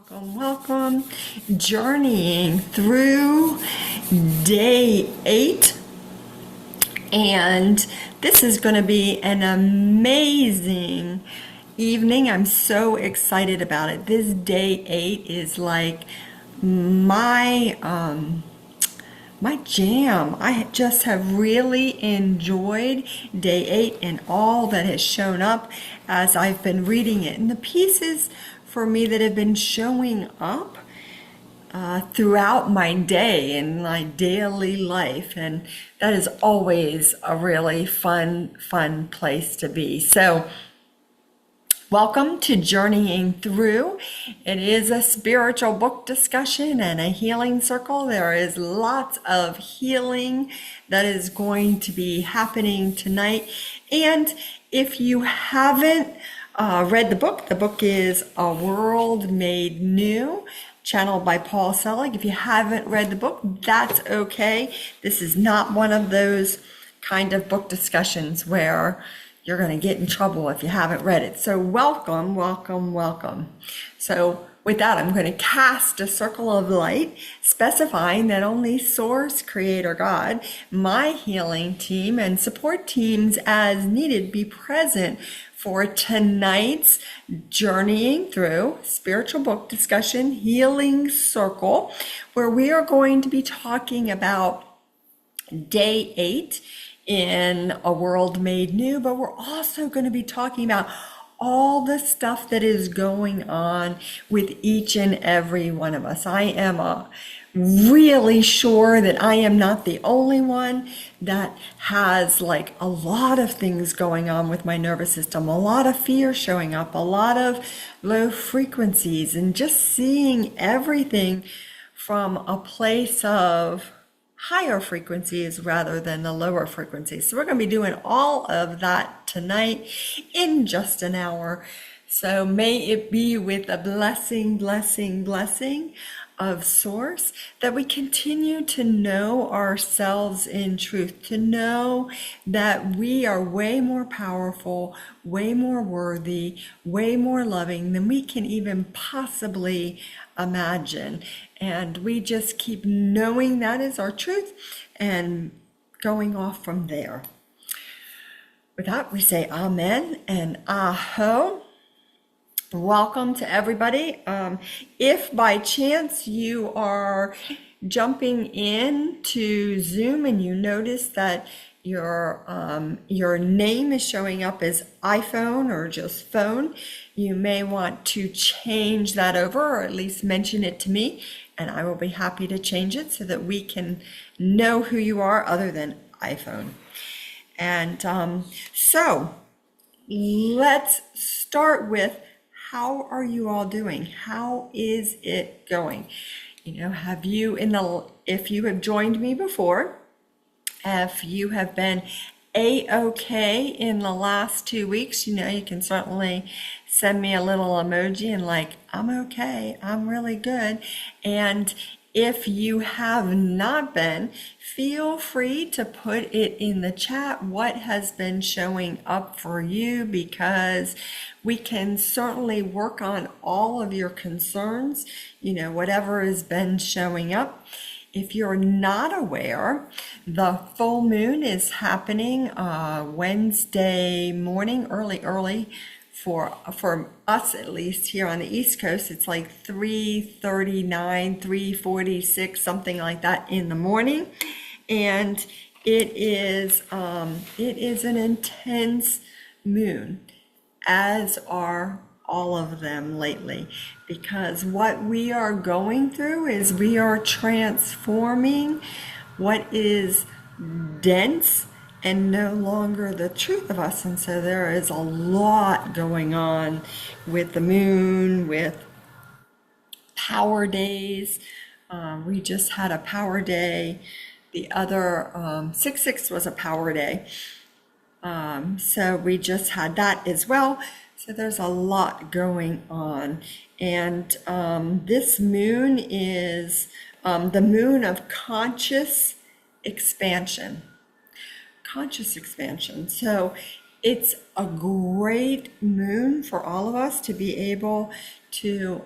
Welcome. Journeying through day 8. And this is going to be an amazing evening. I'm so excited about it. This day 8 is like my jam. I just have really enjoyed day 8 and all that has shown up as I've been reading it. And the pieces for me that have been showing up throughout my day and my daily life. And that is always a really fun place to be. So welcome to Journeying Through. It is a spiritual book discussion and a healing circle. There is lots of healing that is going to be happening tonight. And if you haven't read the book is A World Made New, channeled by Paul Selig. If you haven't read the book, that's okay. This is not one of those kind of book discussions where you're going to get in trouble if you haven't read it. So welcome. So with that, I'm going to cast a circle of light, specifying that only Source, Creator God, my healing team, and support teams as needed be present for tonight's Journeying Through spiritual book discussion healing circle, where we are going to be talking about day 8 in A World Made New, but we're also going to be talking about all the stuff that is going on with each and every one of us. I am really sure that I am not the only one that has like a lot of things going on with my nervous system, a lot of fear showing up, a lot of low frequencies, and just seeing everything from a place of higher frequencies rather than the lower frequencies. So we're going to be doing all of that tonight in just an hour. So may it be with a blessing of Source that we continue to know ourselves in truth, to know that we are way more powerful, way more worthy, way more loving than we can even possibly imagine. And we just keep knowing that is our truth and going off from there. With that, we say amen and aho. Welcome to everybody. If by chance you are jumping in to Zoom and you notice that your name is showing up as iPhone or just phone, you may want to change that over, or at least mention it to me, and I will be happy to change it so that we can know who you are other than iPhone. And so let's start with, how are you all doing? How is it going? Have you if you have joined me before, if you have been A-okay in the last 2 weeks, you can certainly send me a little emoji and like, I'm okay, I'm really good. And if you have not been, feel free to put it in the chat what has been showing up for you, because we can certainly work on all of your concerns, whatever has been showing up. If you're not aware, the full moon is happening Wednesday morning, early for us, at least here on the East Coast. It's like 3:39, 3:46, something like that in the morning, and it is an intense moon, as are all of them lately, because what we are going through is we are transforming what is dense and no longer the truth of us. And so there is a lot going on with the moon, with power days. We just had a power day. The other 6/6 was a power day. So we just had that as well. So there's a lot going on. And this moon is the moon of conscious expansion. So It's a great moon for all of us to be able to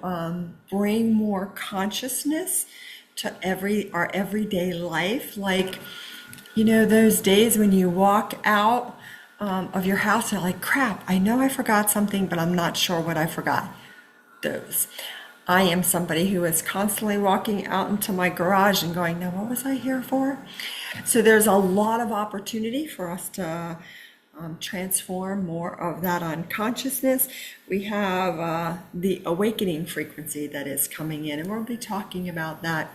bring more consciousness to our everyday life. Like, those days when you walk out of your house and you're like, crap, I know I forgot something, but I'm not sure what I forgot. Those. I am somebody who is constantly walking out into my garage and going, now what was I here for? So there's a lot of opportunity for us to transform more of that unconsciousness. We have the awakening frequency that is coming in, and we'll be talking about that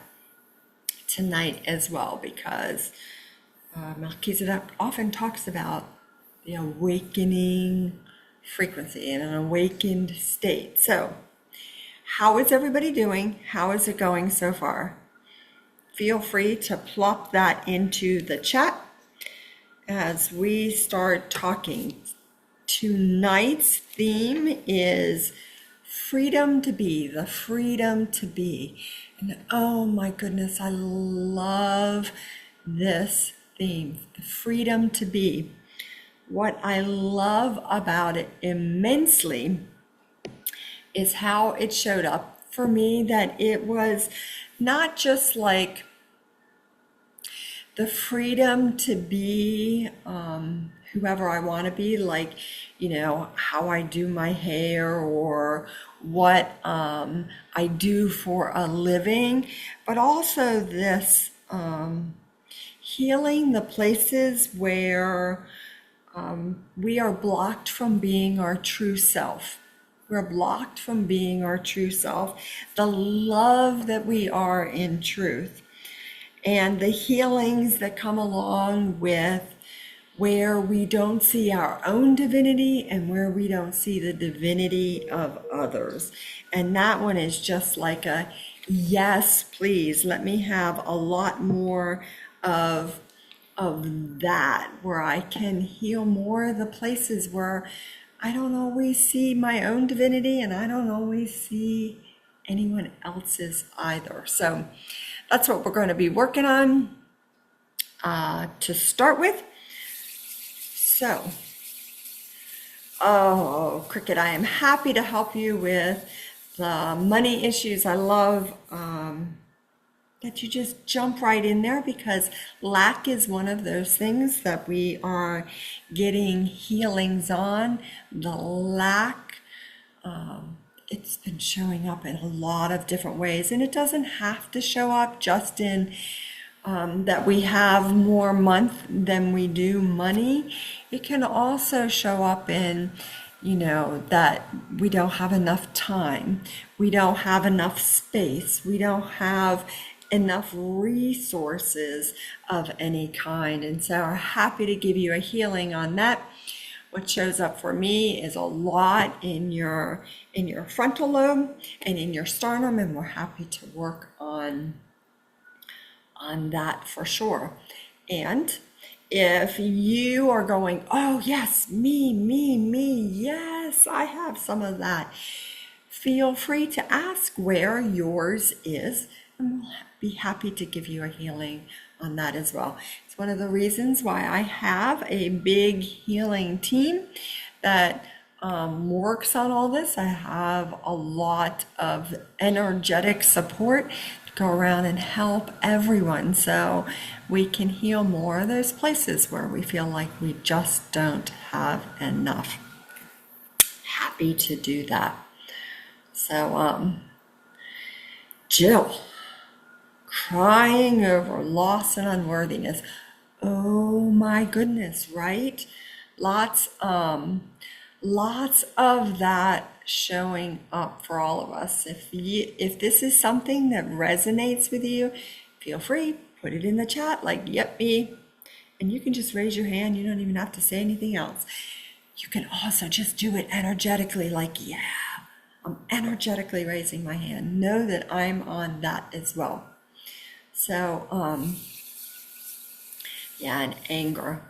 tonight as well, because Melchizedek often talks about the awakening frequency and an awakened state. So how is everybody doing? How is it going so far? Feel free to plop that into the chat as we start talking. Tonight's theme is freedom to be, the freedom to be. And oh my goodness, I love this theme, the freedom to be. What I love about it immensely is how it showed up for me, that it was not just like the freedom to be whoever I want to be, like, how I do my hair or what I do for a living, but also this healing the places where we are blocked from being our true self. We're blocked from being our true self, the love that we are in truth, and the healings that come along with where we don't see our own divinity and where we don't see the divinity of others. And that one is just like a, yes, please, let me have a lot more of that, where I can heal more of the places where I don't always see my own divinity and I don't always see anyone else's either. So that's what we're going to be working on to start with. So, Cricket, I am happy to help you with the money issues. I love that you just jump right in there, because lack is one of those things that we are getting healings on. The lack, it's been showing up in a lot of different ways, and it doesn't have to show up just in that we have more month than we do money. It can also show up in, that we don't have enough time, we don't have enough space, we don't have enough resources of any kind. And so I'm happy to give you a healing on that. What shows up for me is a lot in your frontal lobe and in your sternum, and we're happy to work on that for sure. And if you are going, oh yes, me, yes, I have some of that, feel free to ask where yours is, and we'll be happy to give you a healing on that as well. It's one of the reasons why I have a big healing team that works on all this. I have a lot of energetic support to go around and help everyone, so we can heal more of those places where we feel like we just don't have enough. Happy to do that. So, Jill, crying over loss and unworthiness. Oh my goodness, right? Lots of that showing up for all of us. If this is something that resonates with you, feel free, put it in the chat, like, yep, me. And you can just raise your hand. You don't even have to say anything else. You can also just do it energetically, like, yeah, I'm energetically raising my hand. Know that I'm on that as well. So, yeah, and anger.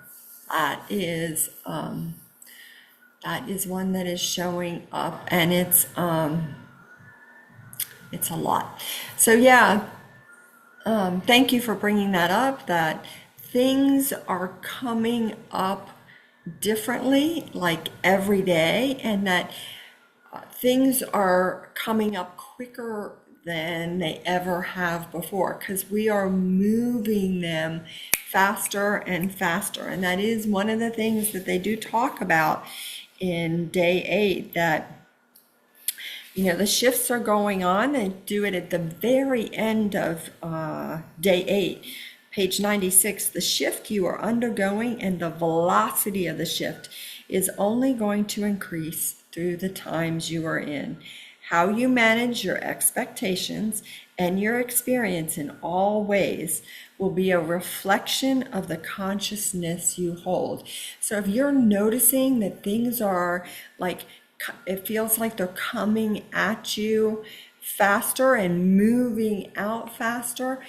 That is one that is showing up, and it's a lot. So yeah, thank you for bringing that up, that things are coming up differently, like every day, and that things are coming up quicker than they ever have before because we are moving them faster and faster. And that is one of the things that they do talk about in day 8, that the shifts are going on. They do it at the very end of day 8, page 96. The shift you are undergoing and the velocity of the shift is only going to increase through the times you are in. How you manage your expectations and your experience in all ways will be a reflection of the consciousness you hold. So if you're noticing that things are like, it feels like they're coming at you faster and moving out faster,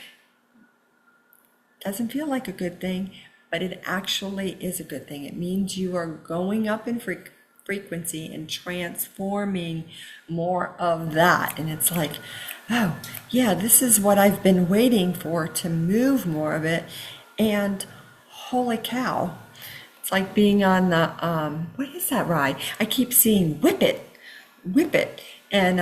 doesn't feel like a good thing, but it actually is a good thing. It means you are going up in frequency and transforming more of that. And it's like, oh, yeah, this is what I've been waiting for, to move more of it. And holy cow, it's like being on the, what is that ride? I keep seeing Whip It, Whip It. And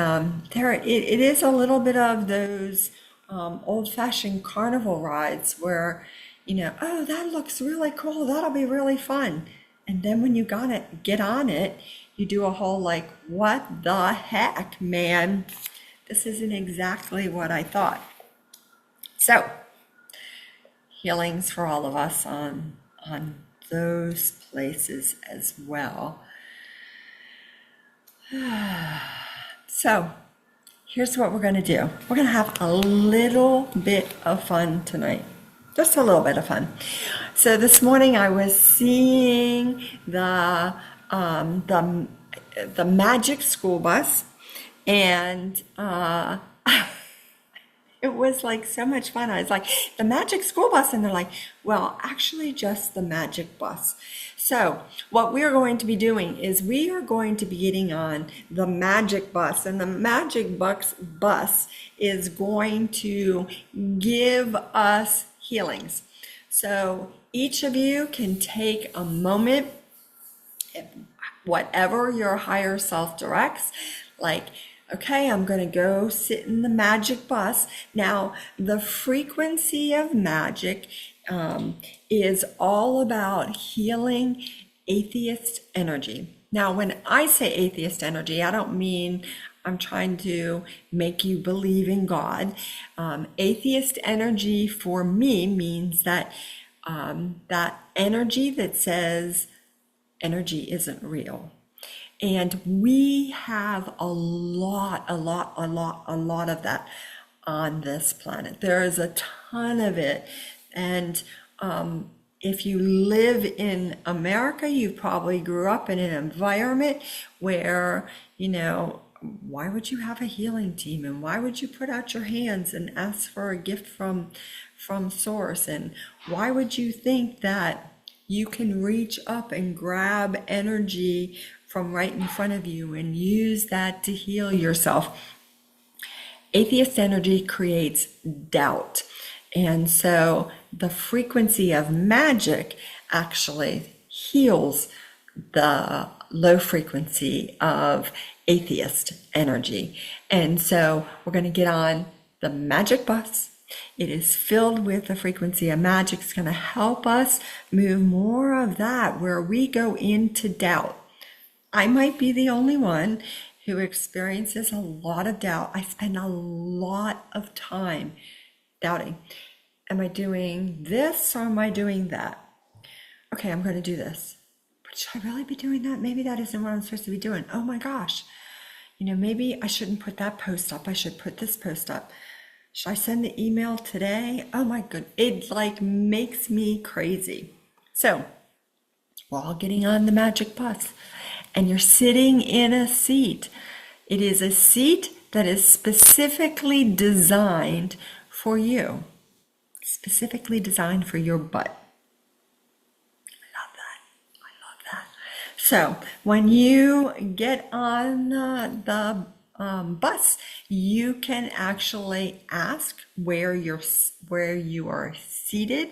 it is a little bit of those old-fashioned carnival rides where, oh, that looks really cool. That'll be really fun. And then when you get on it, you do a whole like, what the heck, man? This isn't exactly what I thought. So, healings for all of us on those places as well. So, here's what we're going to do. We're going to have a little bit of fun tonight. Just a little bit of fun. So this morning I was seeing the magic school bus, and it was like so much fun. I was like, the magic school bus, and they're like, well, actually just the magic bus. So what we are going to be doing is we are going to be getting on the magic bus, and the magic bus is going to give us healings. So each of you can take a moment, whatever your higher self directs, like, okay, I'm going to go sit in the magic bus. Now, the frequency of magic is all about healing atheist energy. Now, when I say atheist energy, I don't mean I'm trying to make you believe in God. Atheist energy for me means that that energy that says energy isn't real. And we have a lot of that on this planet. There is a ton of it. And if you live in America, you probably grew up in an environment where, why would you have a healing team? And why would you put out your hands and ask for a gift from source? And why would you think that you can reach up and grab energy from right in front of you and use that to heal yourself? Atheist energy creates doubt. And so the frequency of magic actually heals the low frequency of atheist energy. And so we're going to get on the magic bus. It is filled with the frequency of magic. It's going to help us move more of that where we go into doubt. I might be the only one who experiences a lot of doubt. I spend a lot of time doubting. Am I doing this or am I doing that? Okay, I'm going to do this. But should I really be doing that? Maybe that isn't what I'm supposed to be doing. Oh my gosh. Maybe I shouldn't put that post up. I should put this post up. Should I send the email today? Oh my goodness. It like makes me crazy. So we're all getting on the magic bus and you're sitting in a seat. It is a seat that is specifically designed for you. Specifically designed for your butt. I love that. So when you get on the bus, you can actually ask where you are seated.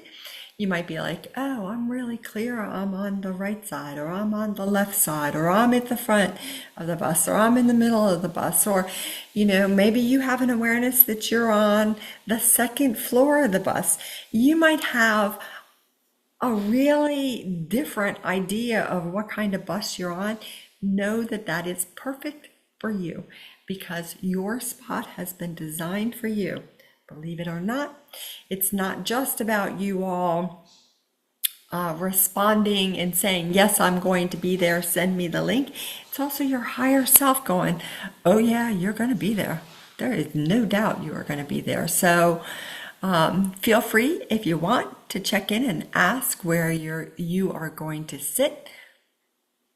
You might be like, oh, I'm really clear. I'm on the right side, or I'm on the left side, or I'm at the front of the bus, or I'm in the middle of the bus. Or, maybe you have an awareness that you're on the second floor of the bus. You might have a really different idea of what kind of bus you're on. Know that that is perfect for you because your spot has been designed for you. Believe it or not, it's not just about you all responding and saying, yes, I'm going to be there, send me the link. It's also your higher self going, oh yeah, you're going to be there. There is no doubt you are going to be there. So feel free if you want to check in and ask where you are going to sit.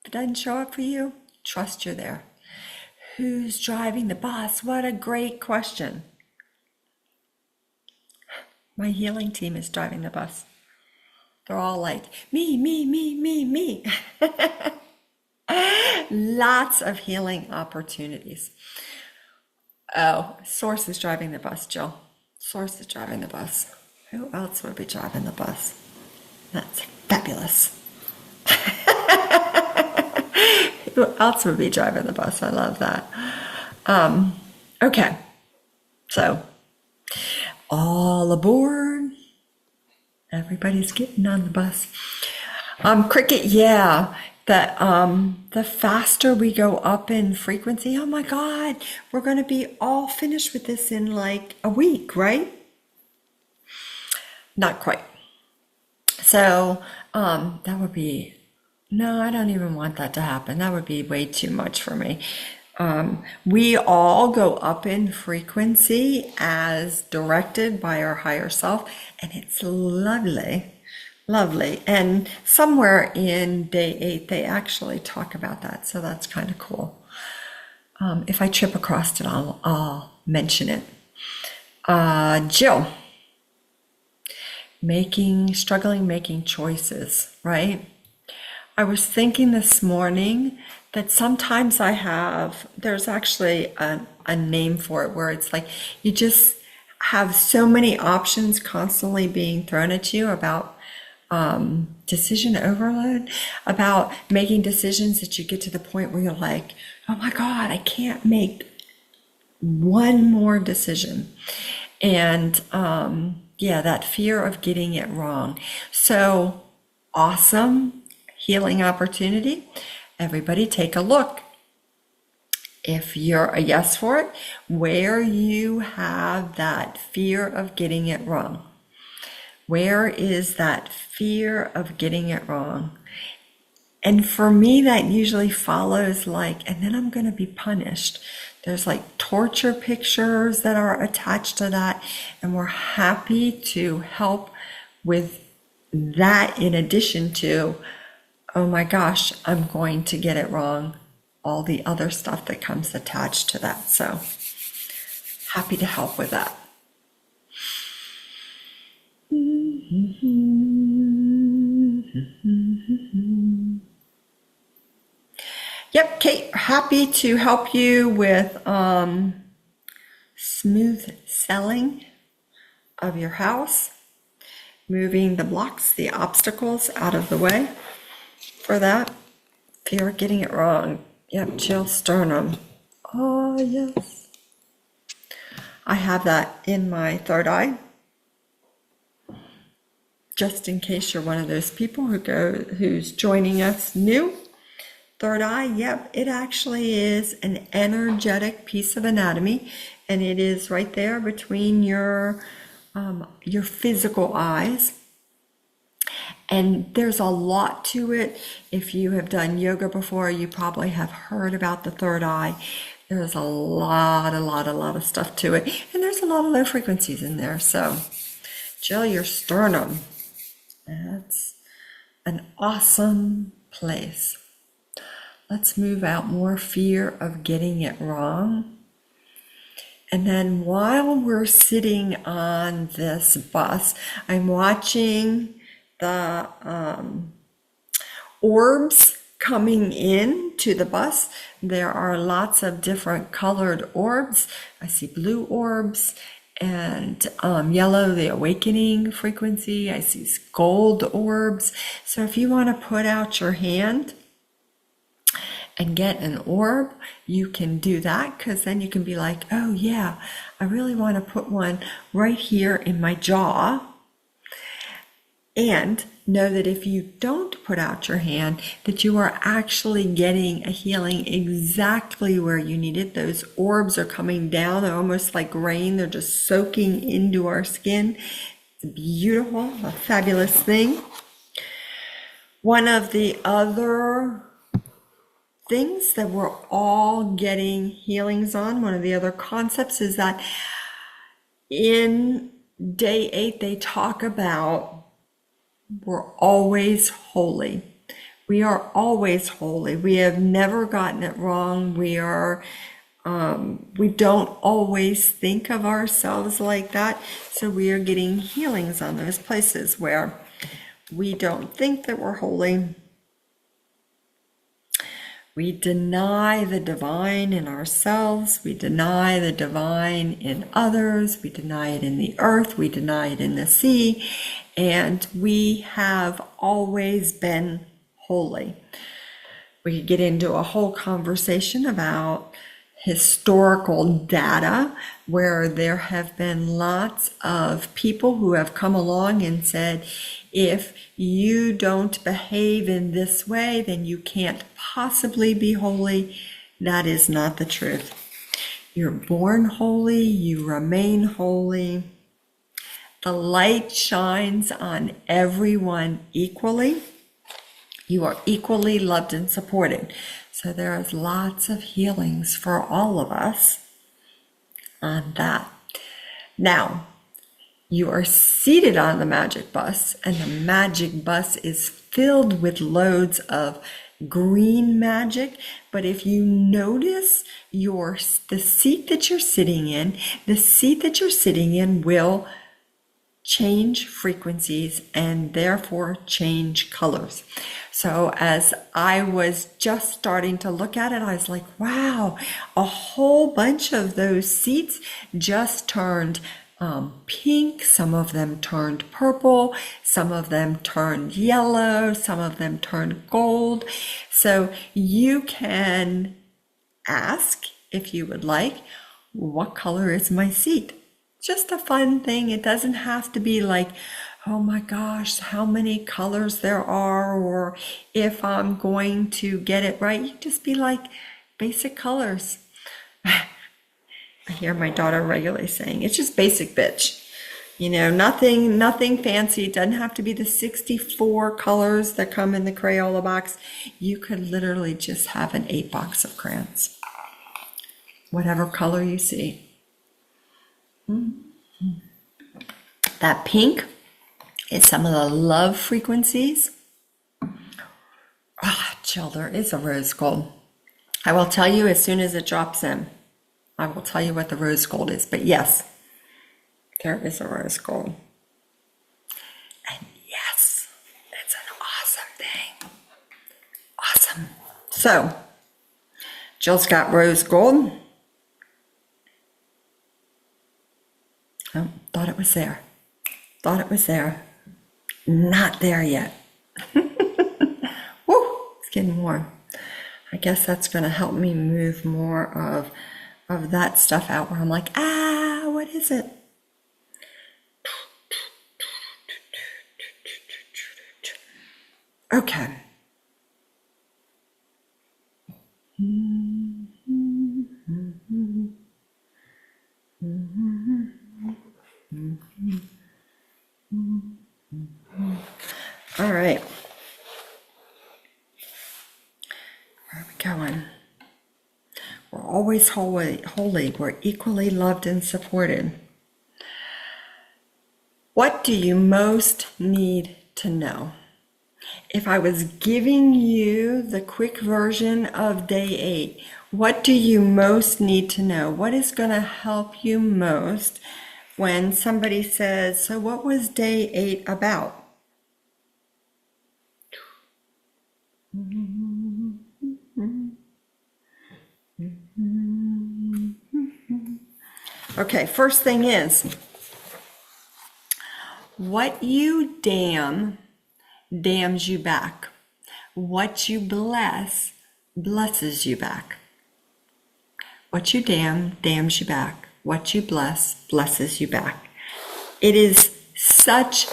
If it doesn't show up for you, trust you're there. Who's driving the bus? What a great question. My healing team is driving the bus. They're all like, me, me, me, me, me. Lots of healing opportunities. Oh, Source is driving the bus, Jill. Source is driving the bus. Who else would be driving the bus? That's fabulous. Who else would be driving the bus? I love that. Okay, so all aboard. Everybody's getting on the bus. Cricket, yeah. The faster we go up in frequency, oh my God, we're going to be all finished with this in like a week, right? Not quite. So that would be, no, I don't even want that to happen. That would be way too much for me. We all go up in frequency as directed by our higher self, and it's lovely, lovely. And somewhere in day 8, they actually talk about that, so that's kind of cool. If I trip across it, I'll mention it. Jill, struggling making choices, right? I was thinking this morning that sometimes there's actually a name for it where it's like you just have so many options constantly being thrown at you about decision overload, about making decisions that you get to the point where you're like, oh my God, I can't make one more decision. And yeah, that fear of getting it wrong. So awesome healing opportunity. Everybody take a look. If you're a yes for it, where you have that fear of getting it wrong. Where is that fear of getting it wrong? And for me, that usually follows like, and then I'm going to be punished. There's like torture pictures that are attached to that. And we're happy to help with that in addition to, oh my gosh, I'm going to get it wrong. All the other stuff that comes attached to that. So happy to help with that. Yep, Kate, happy to help you with smooth selling of your house, moving the blocks, the obstacles out of the way for that. Fear of getting it wrong. Yep, Jill Sternum. Oh, yes. I have that in my third eye. Just in case you're one of those people who's joining us new. Third eye, yep, it actually is an energetic piece of anatomy, and it is right there between your physical eyes. And there's a lot to it. If you have done yoga before, you probably have heard about the third eye. There's a lot of stuff to it. And there's a lot of low frequencies in there. So, Jill, your sternum. That's an awesome place. Let's move out more fear of getting it wrong. And then while we're sitting on this bus, I'm watching the orbs coming in to the bus. There are lots of different colored orbs. I see blue orbs and yellow, the awakening frequency. I see gold orbs. So if you want to put out your hand and get an orb, you can do that, because then you can be like, oh yeah, I really want to put one right here in my jaw. And know that if you don't put out your hand, that you are actually getting a healing exactly where you need it. Those orbs are coming down. They're almost like rain. They're just soaking into our skin. It's beautiful, a fabulous thing. One of the other things that we're all getting healings on, one of the other concepts, is that in day 8, they talk about we're always holy. We are always holy. We have never gotten it wrong. We don't always think of ourselves like that. So we are getting healings on those places where we don't think that we're holy. We deny the divine in ourselves. We deny the divine in others. We deny it in the earth. We deny it in the sea. And we have always been holy. We could get into a whole conversation about historical data where there have been lots of people who have come along and said, if you don't behave in this way, then you can't possibly be holy. That is not the truth. You're born holy, you remain holy. The light shines on everyone equally. You are equally loved and supported. So there is lots of healings for all of us on that. Now, you are seated on the magic bus, and the magic bus is filled with loads of green magic. But if you notice the seat that you're sitting in will change frequencies and therefore change colors. So as I was just starting to look at it, I was like, wow, a whole bunch of those seats just turned pink. Some of them turned purple. Some of them turned yellow. Some of them turned gold. So you can ask, if you would like, what color is my seat? Just a fun thing. It doesn't have to be like, oh my gosh, how many colors there are, or if I'm going to get it right. You just be like, basic colors. I hear my daughter regularly saying, it's just basic, bitch. You know, nothing fancy. It doesn't have to be the 64 colors that come in the Crayola box. You could literally just have an 8 box of crayons. Whatever color you see. That pink is some of the love frequencies. Jill, there is a rose gold. I will tell you as soon as it drops in. I will tell you what the rose gold is. But yes, there is a rose gold. And yes, it's an awesome thing. Awesome. So, Jill's got rose gold. Oh, thought it was there. Thought it was there. Not there yet. Woo, it's getting warm. I guess that's going to help me move more of that stuff out where I'm like, what is it? Okay. All right. Where are we going? We're always holy. We're equally loved and supported. What do you most need to know? If I was giving you the quick version of day 8, what do you most need to know? What is going to help you most when somebody says, so what was day 8 about? Okay, first thing is, what you damn damns you back. What you bless blesses you back. What you damn damns you back. What you bless blesses you back. It is such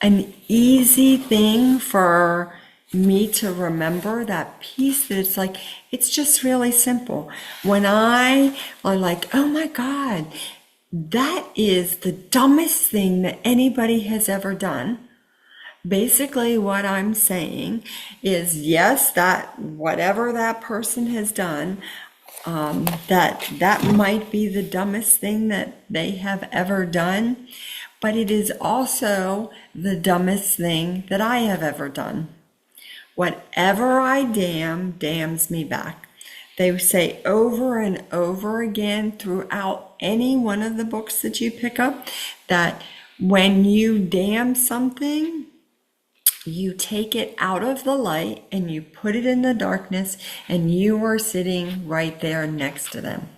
an easy thing for me to remember, that piece, that it's like, it's just really simple. When I are like, oh my God, that is the dumbest thing that anybody has ever done. Basically, what I'm saying is, yes, that whatever that person has done, that might be the dumbest thing that they have ever done, but it is also the dumbest thing that I have ever done. Whatever I damn, damns me back. They say over and over again throughout any one of the books that you pick up, that when you damn something, you take it out of the light and you put it in the darkness, and you are sitting right there next to them.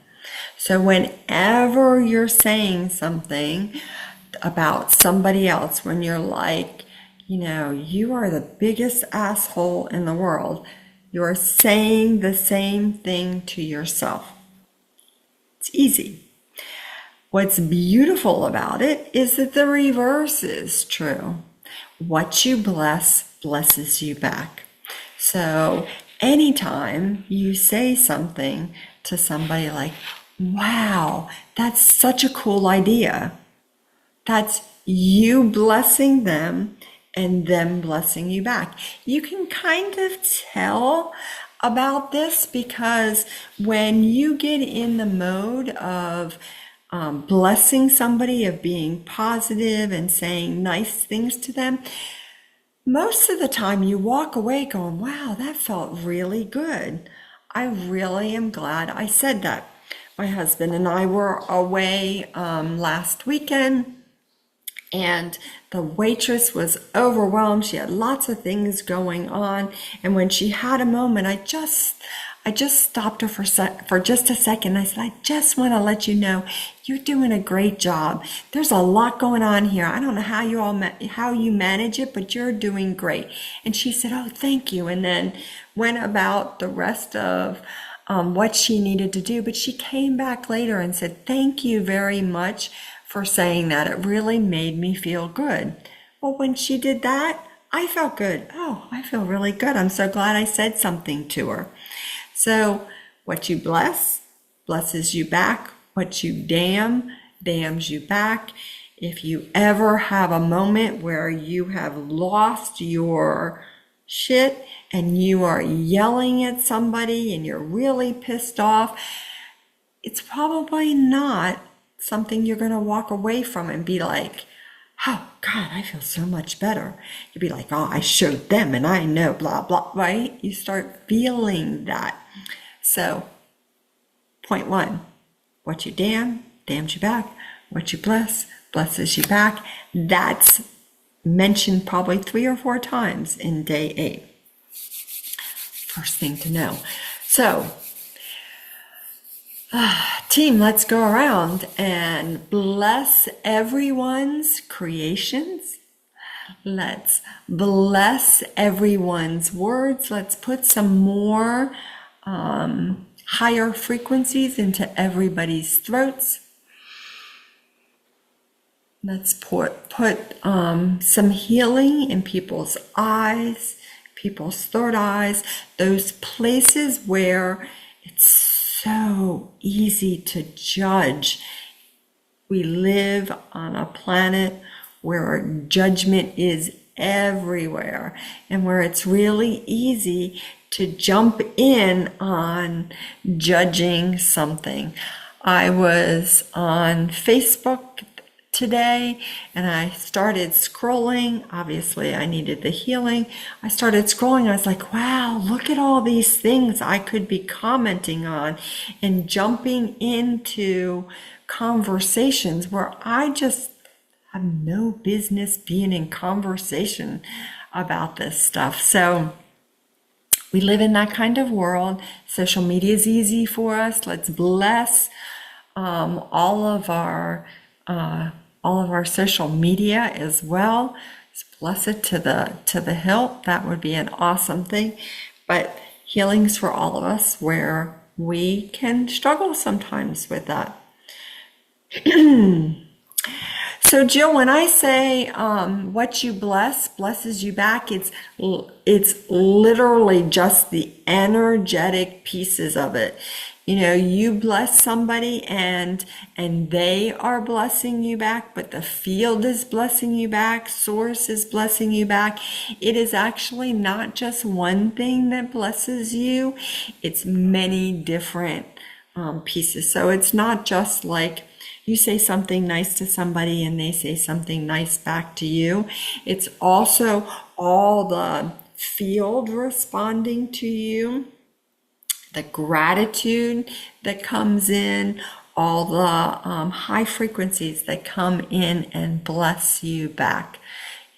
So whenever you're saying something about somebody else, when you're like, you are the biggest asshole in the world, you're saying the same thing to yourself. It's easy. What's beautiful about it is that the reverse is true. What you bless blesses you back. So anytime you say something to somebody like, wow, that's such a cool idea, that's you blessing them and them blessing you back. You can kind of tell about this because when you get in the mode of blessing somebody, of being positive and saying nice things to them, most of the time you walk away going, wow, that felt really good. I really am glad I said that. My husband and I were away last weekend, and the waitress was overwhelmed. She had lots of things going on. And when she had a moment, I just stopped her for just a second. I said, I just want to let you know you're doing a great job. There's a lot going on here. I don't know how you manage it, but you're doing great. And she said, oh, thank you. And then went about the rest of what she needed to do. But she came back later and said, thank you very much for saying that. It really made me feel good. Well, when she did that, I felt good. Oh, I feel really good. I'm so glad I said something to her. So what you bless blesses you back. What you damn damns you back. If you ever have a moment where you have lost your shit and you are yelling at somebody and you're really pissed off, it's probably not something you're going to walk away from and be like, oh God, I feel so much better. You'd be like, oh, I showed them and I know, blah, blah, right? You start feeling that. So, point one, what you damn, damns you back. What you bless, blesses you back. That's mentioned probably 3 or 4 times in day 8. First thing to know. So, team, let's go around and bless everyone's creations. Let's bless everyone's words. Let's put some more higher frequencies into everybody's throats. Let's put some healing in people's eyes, people's third eyes, those places where it's so easy to judge. We live on a planet where judgment is everywhere and where it's really easy to jump in on judging something. I was on Facebook today and I started scrolling. Obviously, I needed the healing. I started scrolling. I was like, wow, look at all these things I could be commenting on and jumping into conversations where I just have no business being in conversation about this stuff. So we live in that kind of world. Social media is easy for us. Let's bless all of our social media as well. Bless it to the hilt. That would be an awesome thing. But healing's for all of us, where we can struggle sometimes with that. So Jill, when I say what you bless blesses you back, it's literally just the energetic pieces of it. You know, you bless somebody and they are blessing you back, but the field is blessing you back, source is blessing you back. It is actually not just one thing that blesses you, it's many different pieces. So it's not just like you say something nice to somebody and they say something nice back to you. It's also all the field responding to you, the gratitude that comes in, all the high frequencies that come in and bless you back.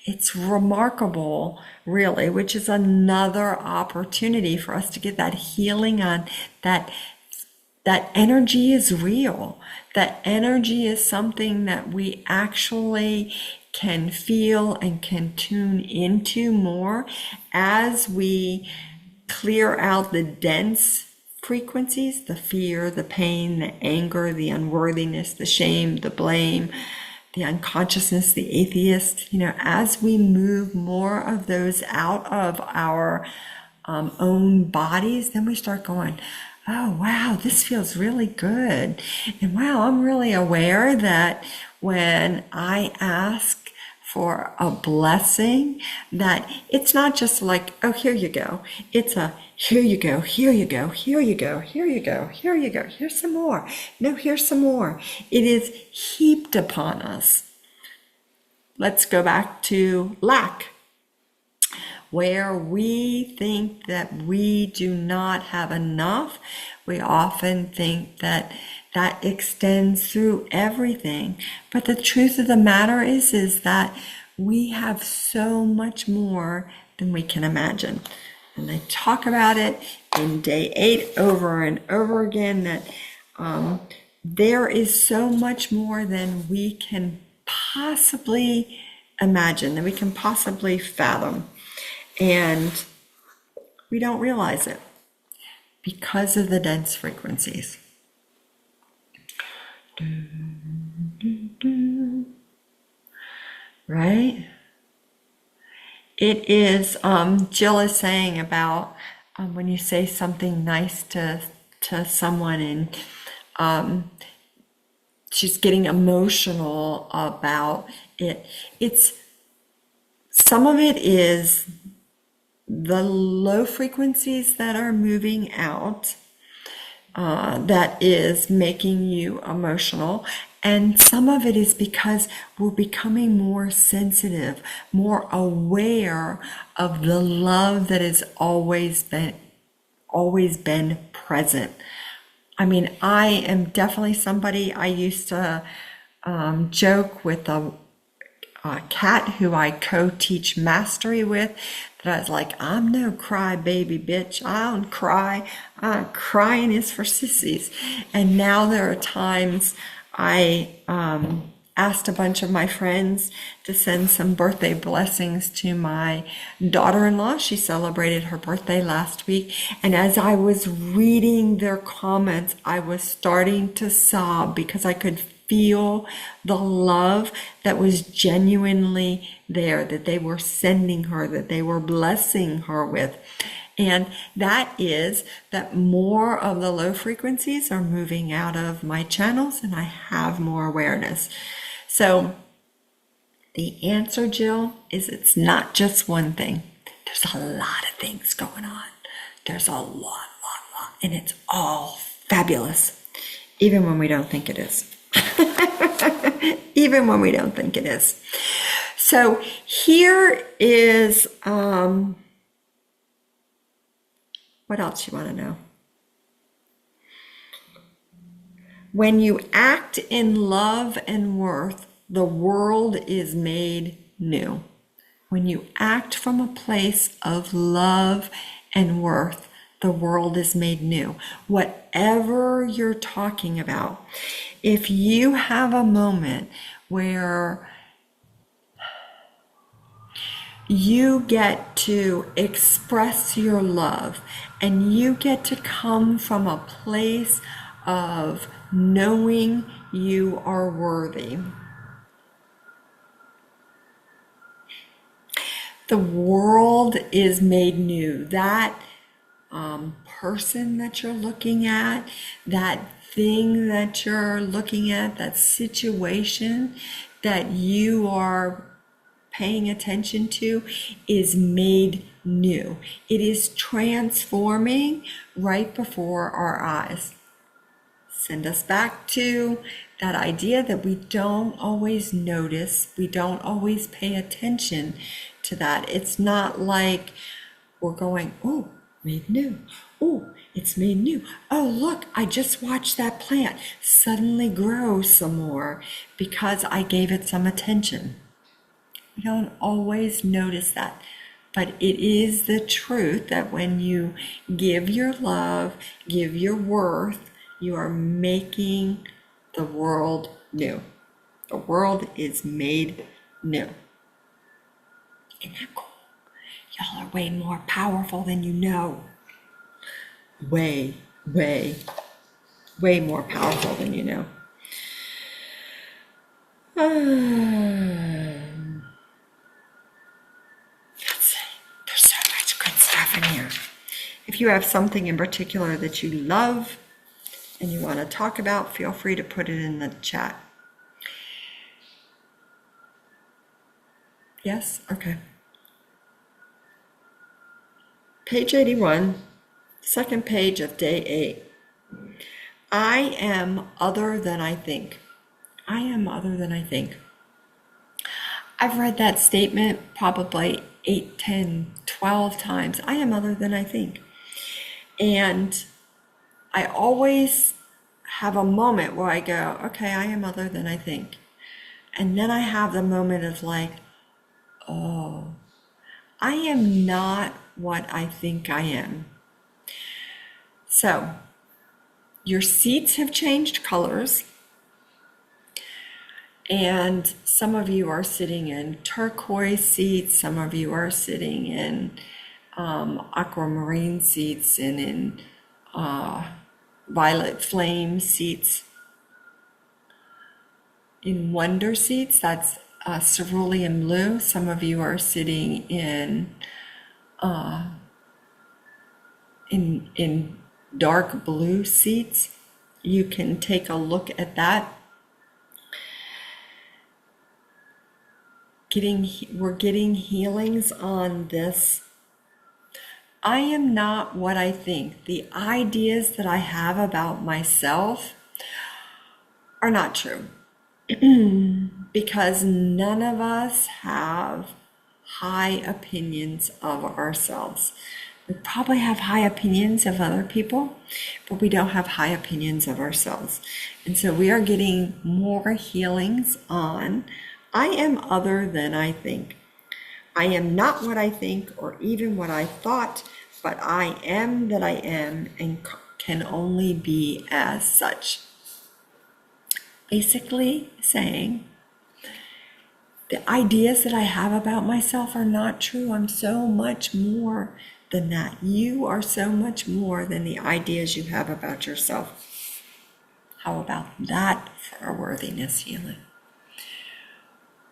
It's remarkable, really, which is another opportunity for us to get that healing on that. That energy is real. That energy is something that we actually can feel and can tune into more as we clear out the dense frequencies, the fear, the pain, the anger, the unworthiness, the shame, the blame, the unconsciousness, the atheist. You know, as we move more of those out of our own bodies, then we start going, oh, wow, this feels really good. And wow, I'm really aware that when I ask for a blessing, that it's not just like, oh, here you go. It's a, here you go, here you go, here you go, here you go, here you go, here's some more. No, here's some more. It is heaped upon us. Let's go back to lack, where we think that we do not have enough. We often think that that extends through everything. But the truth of the matter is that we have so much more than we can imagine. And I talk about it in day 8 over and over again, that there is so much more than we can possibly imagine, than we can possibly fathom. And we don't realize it because of the dense frequencies. Right? It is, Jill is saying about when you say something nice to someone and she's getting emotional about it. It's, some of it is the low frequencies that are moving out, that is making you emotional. And some of it is because we're becoming more sensitive, more aware of the love that has always been present. I mean, I am definitely somebody, I used to joke with a cat who I co-teach mastery with, that I was like, I'm no cry baby bitch. I don't cry. Crying is for sissies. And now there are times I asked a bunch of my friends to send some birthday blessings to my daughter-in-law. She celebrated her birthday last week. And as I was reading their comments, I was starting to sob because I could feel the love that was genuinely there, that they were sending her, that they were blessing her with. And that is that more of the low frequencies are moving out of my channels and I have more awareness. So the answer, Jill, is it's not just one thing. There's a lot of things going on. There's a lot. And it's all fabulous, even when we don't think it is. Even when we don't think it is. So here is, what else you want to know? When you act in love and worth, the world is made new. When you act from a place of love and worth, the world is made new. Whatever you're talking about, if you have a moment where you get to express your love and you get to come from a place of knowing you are worthy, the world is made new. That person that you're looking at, that thing that you're looking at, that situation that you are paying attention to is made new. It is transforming right before our eyes. Send us back to that idea that we don't always notice, we don't always pay attention to that. It's not like we're going, oh, made new. Oh, it's made new. Oh, look, I just watched that plant suddenly grow some more because I gave it some attention. We don't always notice that, but it is the truth that when you give your love, give your worth, you are making the world new. The world is made new. Isn't that cool? Y'all are way more powerful than you know. Way, way, way more powerful than you know. There's so much good stuff in here. If you have something in particular that you love and you want to talk about, feel free to put it in the chat. Yes? Okay. Page 81, second page of day 8. I am other than I think. I am other than I think. I've read that statement probably 8, 10, 12 times. I am other than I think. And I always have a moment where I go, okay, I am other than I think. And then I have the moment of like, oh, I am not what I think I am. So, your seats have changed colors. And some of you are sitting in turquoise seats, some of you are sitting in aquamarine seats and in violet flame seats. In wonder seats, that's cerulean blue. Some of you are sitting in dark blue seats. You can take a look at that. We're getting healings on this. I am not what I think. The ideas that I have about myself are not true. Because none of us have high opinions of ourselves. We probably have high opinions of other people, but we don't have high opinions of ourselves. And so we are getting more healings on I am other than I think. I am not what I think or even what I thought, but I am that I am and can only be as such. Basically saying, the ideas that I have about myself are not true. I'm so much more than that. You are so much more than the ideas you have about yourself. How about that for a worthiness healing?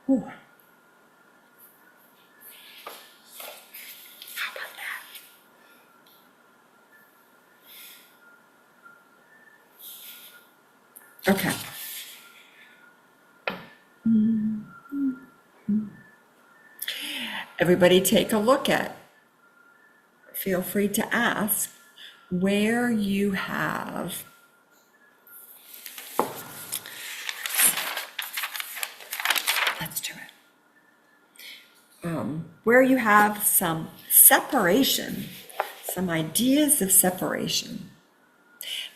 Whew. How about that? Okay. Everybody take a look at, feel free to ask where you have where you have some separation, some ideas of separation.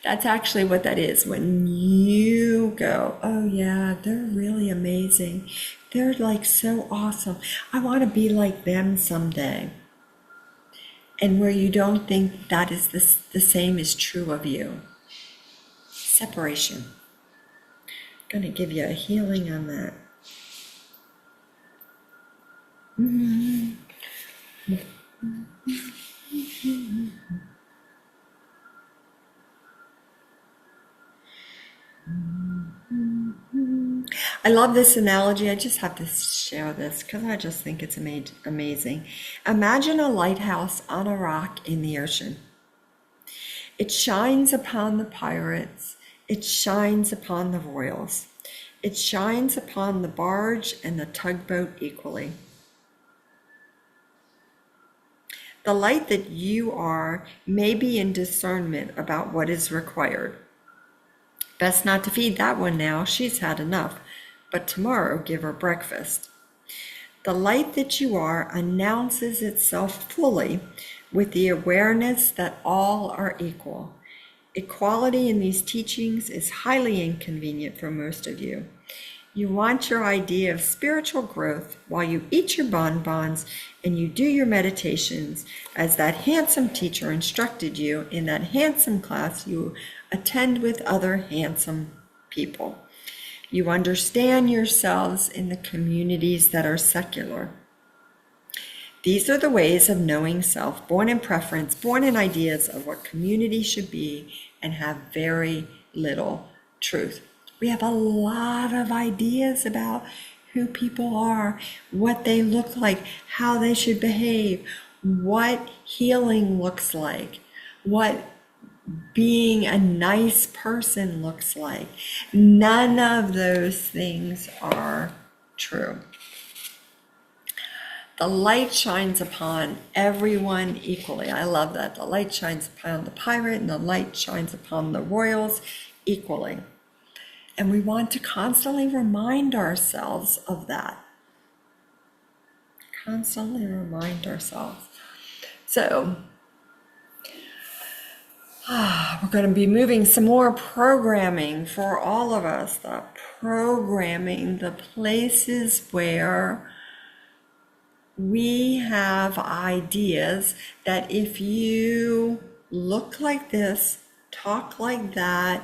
That's actually what that is. When you go, oh yeah, they're really amazing. They're like so awesome. I want to be like them someday. and where you don't think that is the same is true of you. Separation. I'm going to give you a healing on that. I love this analogy. I just have to share this because I just think it's amazing. Imagine a lighthouse on a rock in the ocean. It shines upon the pirates. It shines upon the royals. It shines upon the barge and the tugboat equally. The light that you are may be in discernment about what is required. Best not to feed that one now, she's had enough, but tomorrow give her breakfast. The light that you are announces itself fully with the awareness that all are equal. Equality in these teachings is highly inconvenient for most of you. You want your idea of spiritual growth while you eat your bonbons and you do your meditations as that handsome teacher instructed you in that handsome class you attend with other handsome people. You understand yourselves in the communities that are secular. These are the ways of knowing self, born in preference, born in ideas of what community should be, and have very little truth. We have a lot of ideas about who people are, what they look like, how they should behave, what healing looks like, what being a nice person looks like. None of those things are true. The light shines upon everyone equally. I love that. The light shines upon the pirate and the light shines upon the royals equally. And we want to constantly remind ourselves of that. Constantly remind ourselves. So, we're going to be moving some more programming for all of us. The programming, the places where we have ideas that if you look like this, talk like that,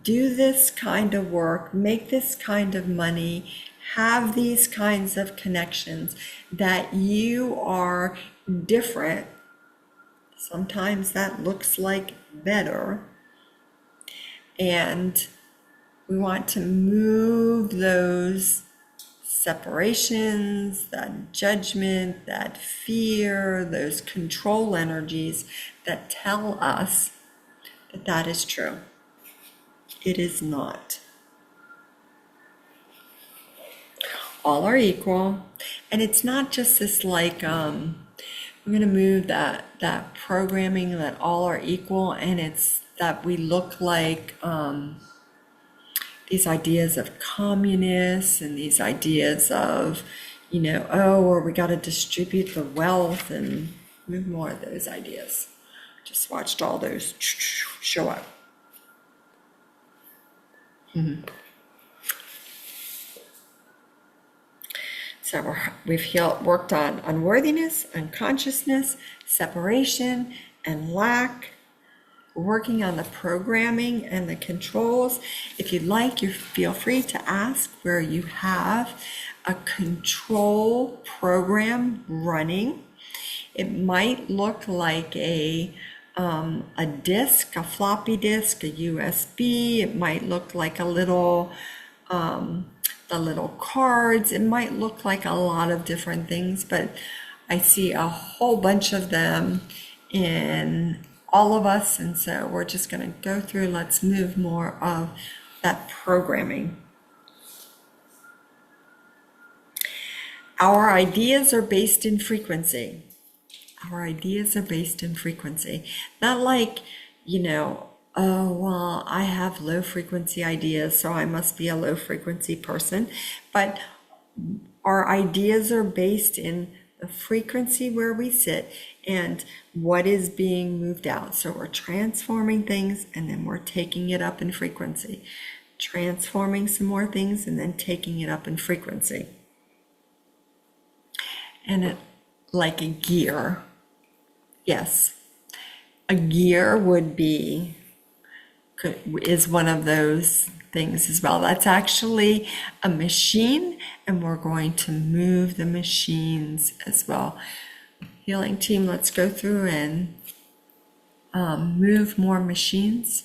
do this kind of work, make this kind of money, have these kinds of connections, that you are different. Sometimes that looks like better. And we want to move those separations, that judgment, that fear, those control energies that tell us that that is true. It is not. All are equal. And it's not just this like, we're going to move that programming that all are equal, and it's that we look like these ideas of communists and these ideas of, or we got to distribute the wealth and move more of those ideas. Just watched all those show up. So we've worked on unworthiness, unconsciousness, separation, and lack. We're working on the programming and the controls. If you'd like, you feel free to ask where you have a control program running. It might look like a disk, a floppy disk, a USB. It might look like a little, the little cards. It might look like a lot of different things, but I see a whole bunch of them in all of us. And so we're just going to go through, let's move more of that programming. Our ideas are based in frequency. Our ideas are based in frequency. Not like, oh, well, I have low frequency ideas, so I must be a low frequency person. But our ideas are based in the frequency where we sit and what is being moved out. So we're transforming things and then we're taking it up in frequency. Transforming some more things and then taking it up in frequency. And it, like a gear, Yes. A gear is one of those things as well. That's actually a machine, and we're going to move the machines as well. Healing team, let's go through and move more machines.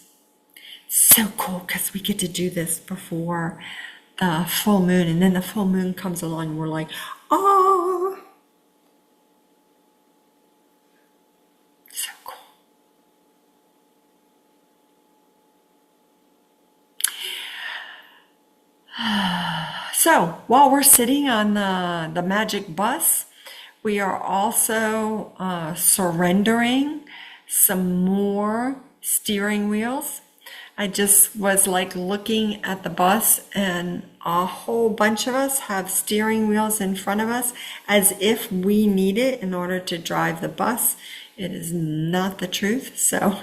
So cool, because we get to do this before the full moon, and then the full moon comes along and we're like, oh, so cool. So while we're sitting on the magic bus, we are also surrendering some more steering wheels. I just was like looking at the bus, and a whole bunch of us have steering wheels in front of us as if we need it in order to drive the bus. It is not the truth. So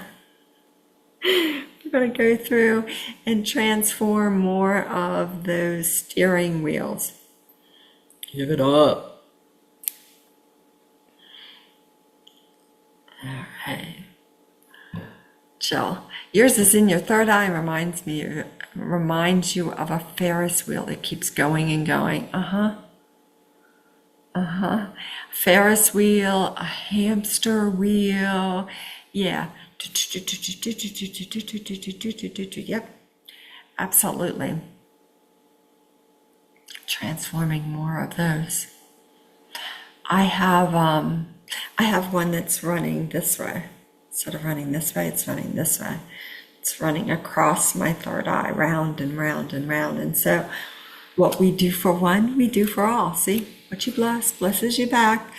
we're going to go through and transform more of those steering wheels. Give it up. All right. Jill, yours is in your third eye. Reminds you of a Ferris wheel that keeps going and going. Ferris wheel, a hamster wheel. Yeah. Yep. Absolutely. Transforming more of those. I have one that's running this way. Instead of running this way, it's running this way. It's running across my third eye, round and round and round. And so what we do for one, we do for all. See, what you bless, blesses you back.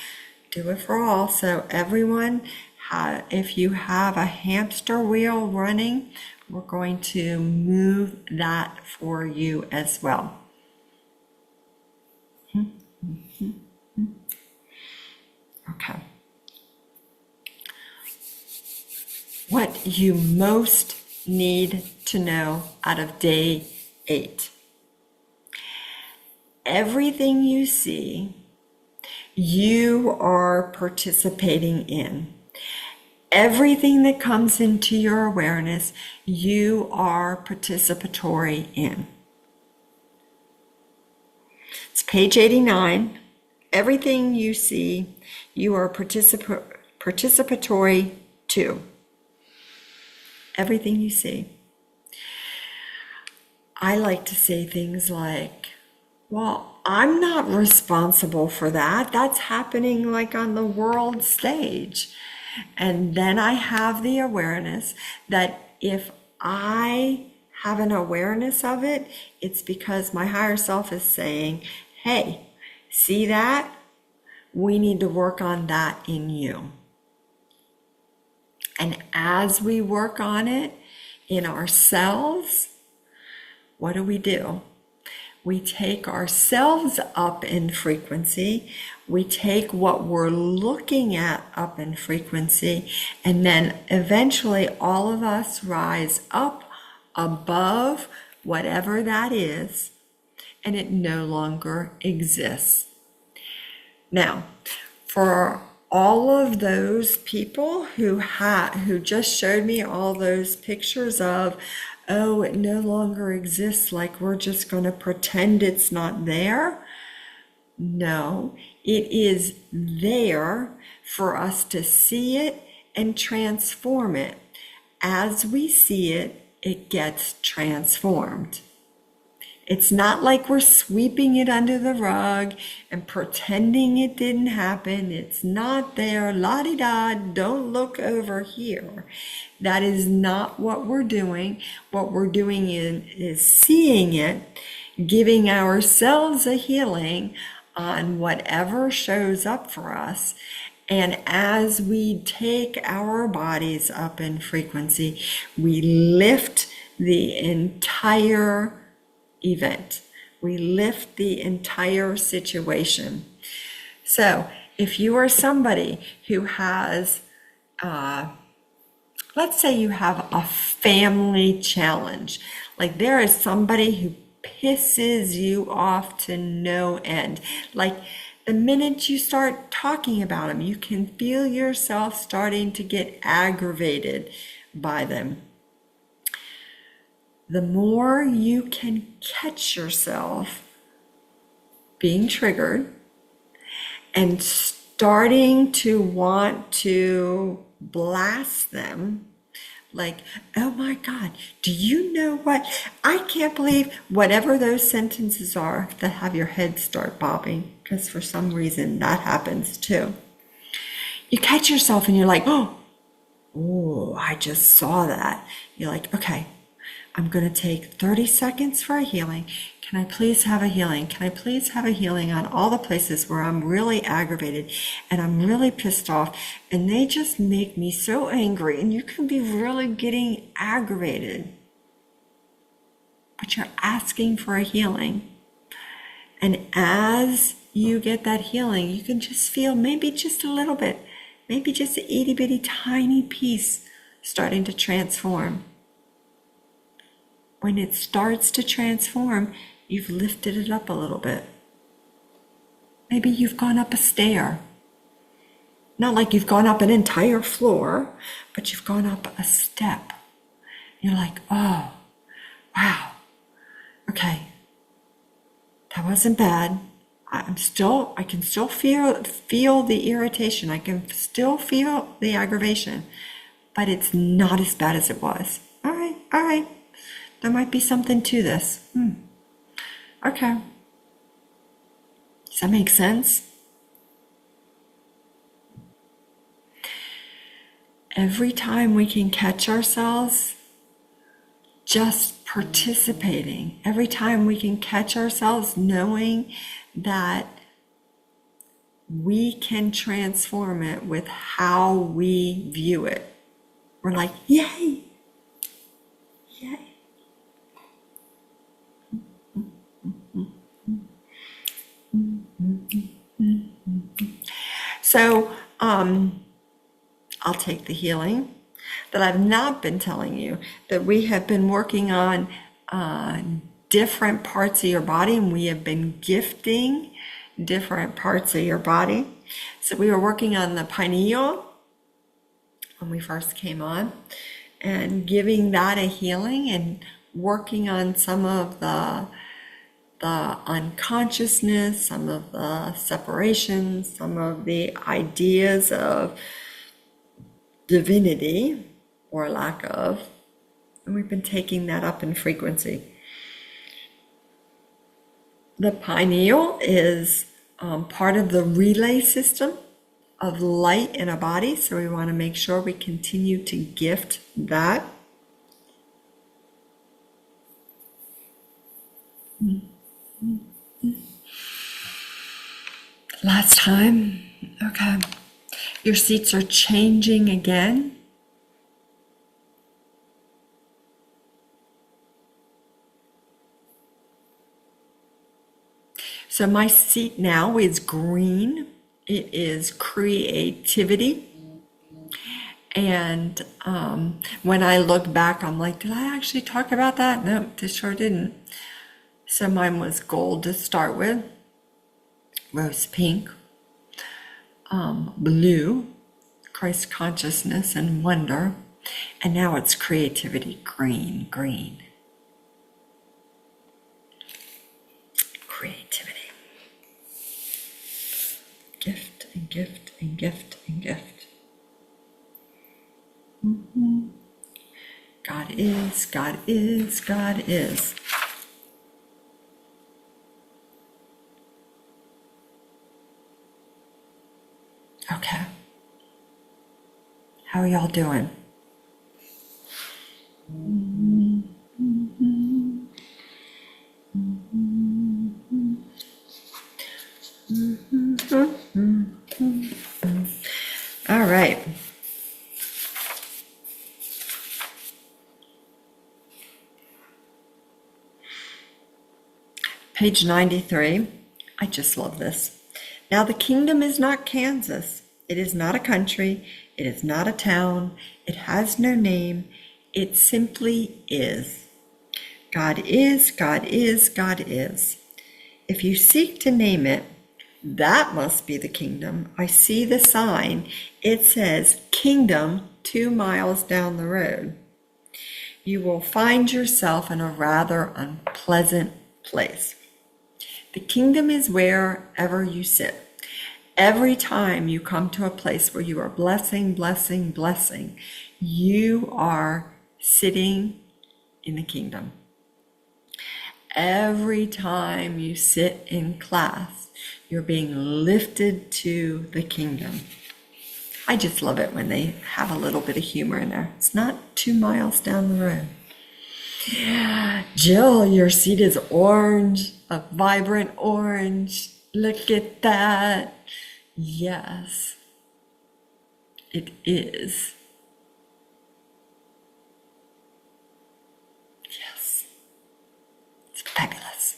Do it for all. So everyone, if you have a hamster wheel running, we're going to move that for you as well. Okay. What you most need to know out of day 8. Everything you see, you are participating in. Everything that comes into your awareness, you are participatory in. It's page 89. Everything you see, you are participatory to. Everything you see. I like to say things like, well, I'm not responsible for that. That's happening like on the world stage. And then I have the awareness that if I have an awareness of it, it's because my higher self is saying, hey, see that? We need to work on that in you. And as we work on it in ourselves, what do? We take ourselves up in frequency. We take what we're looking at up in frequency. And then eventually all of us rise up above whatever that is, and it no longer exists. Now, for all of those people who just showed me all those pictures of, oh, it no longer exists, like we're just going to pretend it's not there. No, it is there for us to see it and transform it. As we see it, it gets transformed. It's not like we're sweeping it under the rug and pretending it didn't happen. It's not there. La-di-da, don't look over here. That is not what we're doing. What we're doing is seeing it, giving ourselves a healing on whatever shows up for us. And as we take our bodies up in frequency, we lift the entire event. We lift the entire situation. So if you are somebody who has, let's say you have a family challenge, like there is somebody who pisses you off to no end, like The minute you start talking about them, you can feel yourself starting to get aggravated by them. The more you can catch yourself being triggered and starting to want to blast them, like, oh my God, do you know what? I can't believe whatever those sentences are that have your head start bobbing, because for some reason that happens too. You catch yourself and you're like, oh, I just saw that. You're like, okay, I'm going to take 30 seconds for a healing. Can I please have a healing? Can I please have a healing on all the places where I'm really aggravated and I'm really pissed off and they just make me so angry, and you can be really getting aggravated, but you're asking for a healing. And as you get that healing, you can just feel maybe just a little bit, maybe just an itty bitty tiny piece starting to transform. When it starts to transform, you've lifted it up a little bit. Maybe you've gone up a stair. Not like you've gone up an entire floor, but you've gone up a step. You're like, oh, wow, okay, that wasn't bad. I can still feel the irritation. I can still feel the aggravation, but it's not as bad as it was. All right. There might be something to this. Okay. Does that make sense? Every time we can catch ourselves just participating, every time we can catch ourselves knowing that we can transform it with how we view it, we're like, yay, yay. So, I'll take the healing that I've not been telling you, that we have been working on different parts of your body, and we have been gifting different parts of your body. So we were working on the pineal when we first came on and giving that a healing and working on some of the unconsciousness, some of the separation, some of the ideas of divinity or lack of, and we've been taking that up in frequency. The pineal is part of the relay system of light in a body, so we want to make sure we continue to gift that. Last time. Okay. Your seats are changing again. So my seat now is green. It is creativity. And when I look back, I'm like, did I actually talk about that? No, I sure didn't. So mine was gold to start with, rose pink, blue, Christ consciousness and wonder, and now it's creativity, green. Creativity. Gift and gift and gift and gift. God is, God is, God is. Okay. How are y'all doing? All right. Page 93. I just love this. Now the kingdom is not Kansas. It is not a country. It is not a town. It has no name. It simply is. God is, God is, God is. If you seek to name it, That must be the kingdom. I see the sign. It says kingdom 2 miles down the road. You will find yourself in a rather unpleasant place. The kingdom is wherever you sit. Every time you come to a place where you are blessing, blessing, blessing, you are sitting in the kingdom. Every time you sit in class, you're being lifted to the kingdom. I just love it when they have a little bit of humor in there. It's not 2 miles down the road. Jill, your seat is orange, a vibrant orange. Look at that. Yes, it is. Yes, it's fabulous.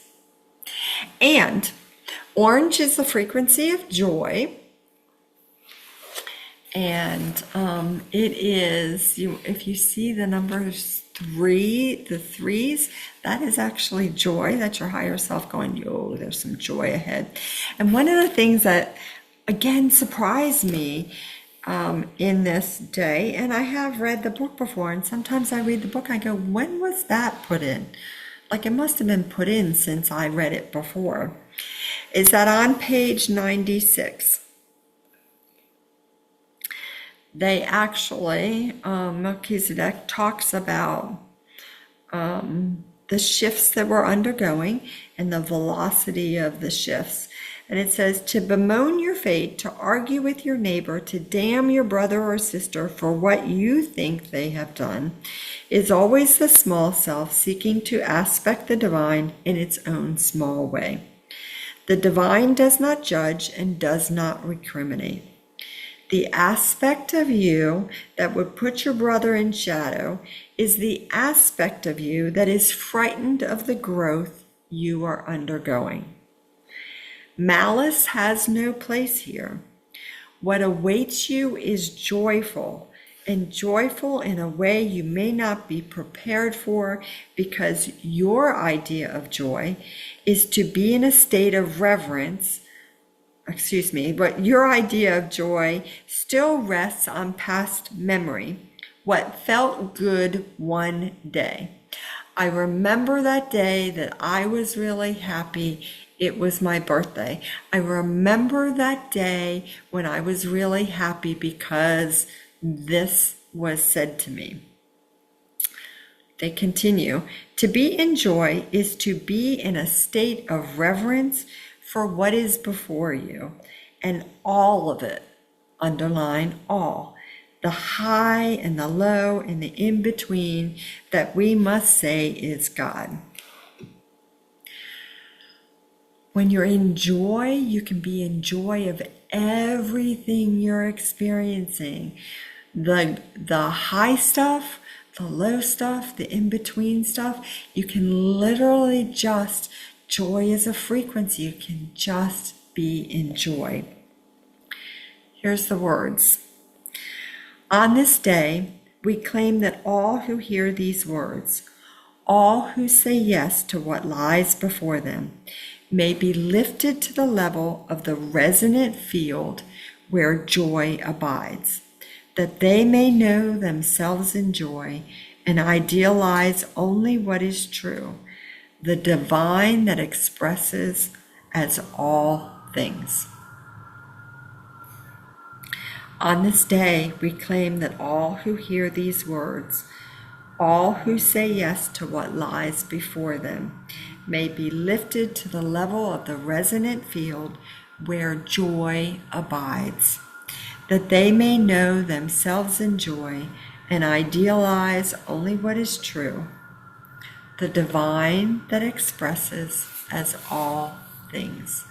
And orange is the frequency of joy. And it is, if you see the numbers 3, the threes, that is actually joy. That's your higher self going, yo, there's some joy ahead. And one of the things that, again, surprised me in this day, and I have read the book before, and sometimes I read the book, I go, when was that put in? Like it must have been put in since I read it before. Is that on page 96? They actually, Melchizedek talks about the shifts that we're undergoing and the velocity of the shifts. And it says, to bemoan your fate, to argue with your neighbor, to damn your brother or sister for what you think they have done, is always the small self seeking to aspect the divine in its own small way. The divine does not judge and does not recriminate. The aspect of you that would put your brother in shadow is the aspect of you that is frightened of the growth you are undergoing. Malice has no place here. What awaits you is joyful, and joyful in a way you may not be prepared for, because your idea of joy is to be in a state of reverence. But your idea of joy still rests on past memory, what felt good one day. I remember that day that I was really happy. It was my birthday. I remember that day when I was really happy because this was said to me. They continue, to be in joy is to be in a state of reverence for what is before you, and all of it, underline all, the high and the low and the in-between that we must say is God. When you're in joy, you can be in joy of everything you're experiencing. The high stuff, the low stuff, the in-between stuff, you can literally just, joy is a frequency, you can just be in joy. Here's the words. On this day, we claim that all who hear these words, all who say yes to what lies before them, may be lifted to the level of the resonant field where joy abides, that they may know themselves in joy and idealize only what is true, the divine that expresses as all things. On this day, we claim that all who hear these words, all who say yes to what lies before them, may be lifted to the level of the resonant field where joy abides, that they may know themselves in joy and idealize only what is true, the divine that expresses as all things.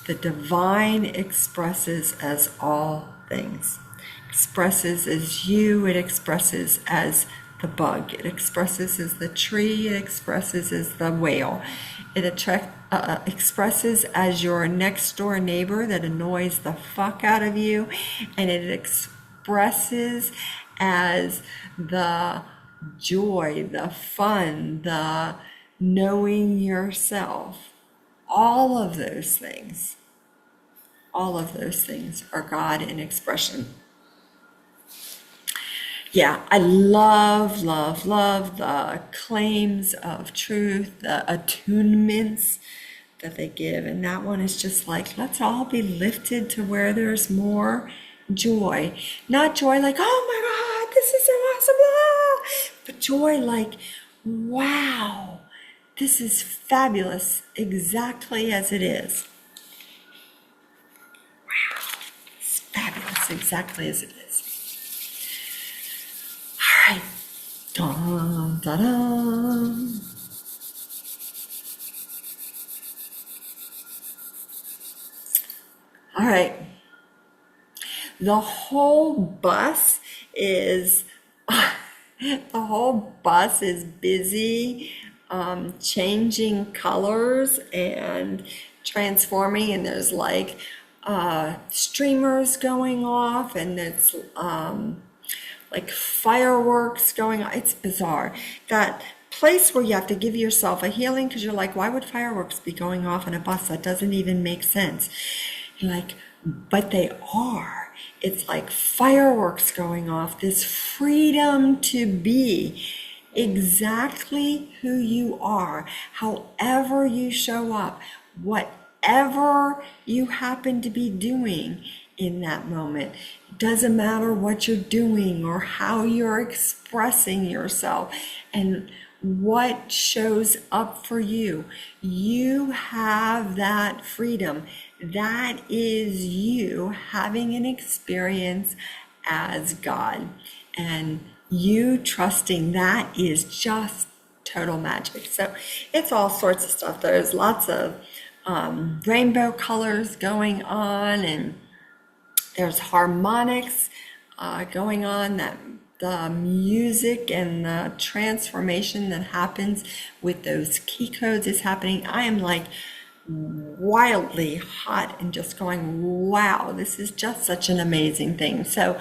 The divine expresses as all things. Expresses as you, it expresses as the bug, it expresses as the tree, it expresses as the whale, it expresses as your next door neighbor that annoys the fuck out of you, and it expresses as the joy, the fun, the knowing yourself, all of those things. All of those things are God in expression. Yeah, I love, love, love the claims of truth, the attunements that they give. And that one is just like, let's all be lifted to where there's more joy. Not joy like, oh my God, this is so awesome, but joy like, wow, this is fabulous exactly as it is. Wow, it's fabulous exactly as it is. All right. Dun, dun, dun. All right. The whole bus is busy changing colors and transforming, and there's like streamers going off, and it's like fireworks going on. It's bizarre. That place where you have to give yourself a healing because you're like, why would fireworks be going off on a bus? That doesn't even make sense. You're like, but they are. It's like fireworks going off, this freedom to be exactly who you are, however you show up, whatever you happen to be doing in that moment. It doesn't matter what you're doing or how you're expressing yourself and what shows up for you. You have that freedom. That is you having an experience as God. And you trusting that is just total magic. So it's all sorts of stuff. There's lots of rainbow colors going on, and there's harmonics going on, that the music and the transformation that happens with those key codes is happening. I am like wildly hot and just going, wow, this is just such an amazing thing. So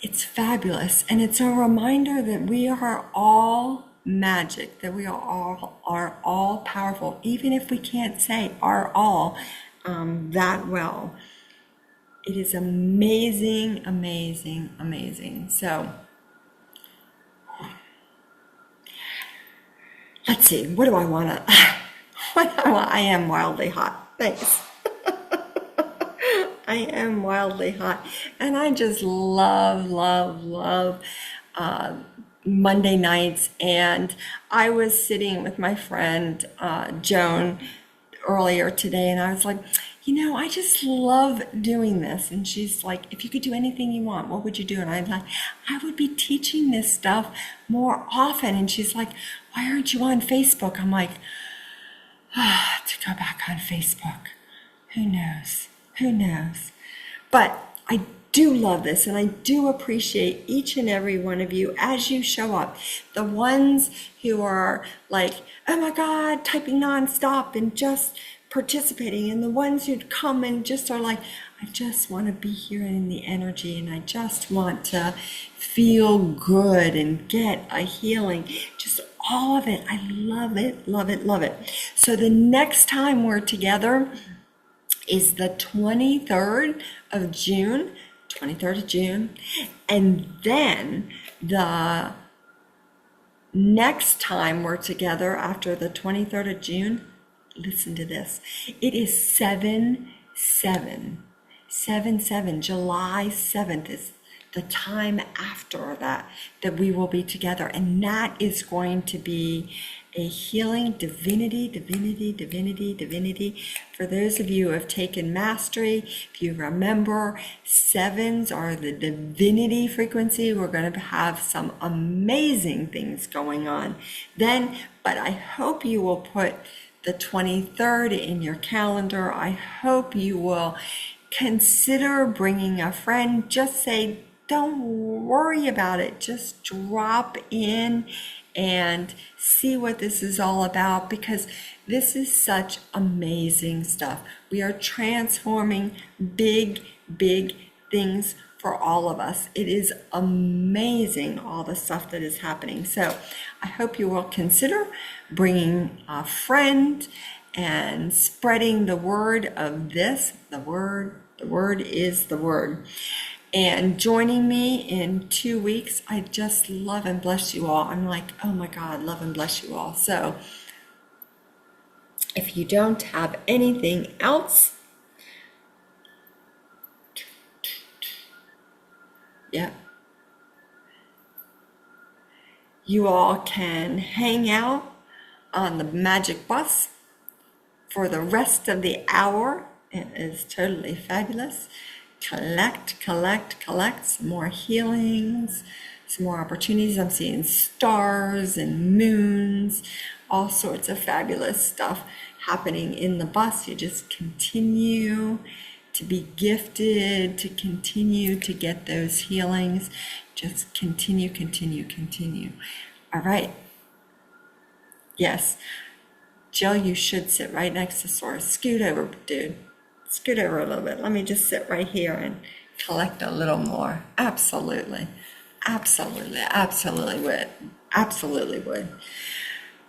it's fabulous. And it's a reminder that we are all magic, that we are all powerful, even if we can't say are all that well. It is amazing, amazing, amazing. So let's see, what do I want to, I am wildly hot. Thanks. I am wildly hot. And I just love, love, love Monday nights. And I was sitting with my friend Joan earlier today, and I was like, I just love doing this. And she's like, if you could do anything you want, what would you do? And I'm like, I would be teaching this stuff more often. And she's like, why aren't you on Facebook? I'm like, to go back on Facebook. Who knows? Who knows? But I do love this, and I do appreciate each and every one of you as you show up. The ones who are like, oh my God, typing nonstop and just participating, and the ones who'd come and just are like, I just want to be here in the energy, and I just want to feel good and get a healing. Just all of it. I love it, love it, love it. So the next time we're together is the 23rd of June, and then the next time we're together after the 23rd of June, listen to this, it is 7/7, July 7th is the time after that we will be together, and that is going to be a healing divinity. For those of you who have taken mastery, if you remember, 7s are the divinity frequency. We're going to have some amazing things going on then, but I hope you will put the 23rd in your calendar. I hope you will consider bringing a friend. Just say, don't worry about it. Just drop in and see what this is all about, because this is such amazing stuff. We are transforming big, big things for all of us. It is amazing, all the stuff that is happening. So I hope you will consider bringing a friend and spreading the word of this. The word is the word. And joining me in 2 weeks. I just love and bless you all. I'm like, oh my God, love and bless you all. So if you don't have anything else, yeah, you all can hang out on the magic bus for the rest of the hour. It is totally fabulous. Collect some more healings, some more opportunities. I'm seeing stars and moons, all sorts of fabulous stuff happening in the bus. You just continue to be gifted, to continue to get those healings. Just continue. All right. Yes. Jill, you should sit right next to Sora. Scoot over, dude. Scoot over a little bit. Let me just sit right here and collect a little more. Absolutely would. Absolutely would.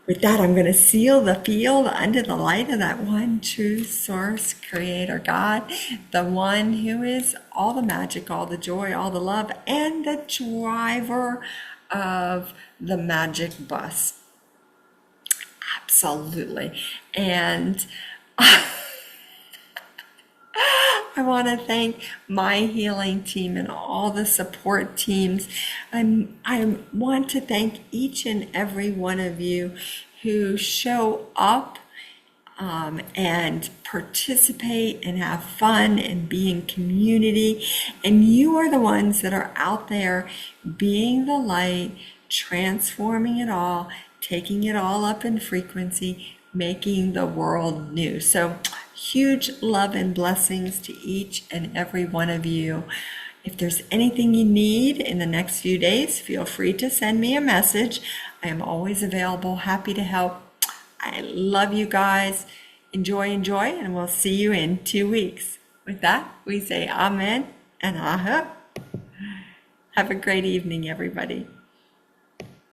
With that, I'm going to seal the field under the light of that one true source, creator God, the one who is all the magic, all the joy, all the love, and the driver of the magic bus. Absolutely. And I want to thank my healing team and all the support teams. I want to thank each and every one of you who show up and participate and have fun and be in community. And you are the ones that are out there being the light, transforming it all, taking it all up in frequency, making the world new. So huge love and blessings to each and every one of you. If there's anything you need in the next few days, feel free to send me a message. I am always available, happy to help. I love you guys. Enjoy, and we'll see you in 2 weeks. With that, we say amen and aha. Have a great evening, everybody.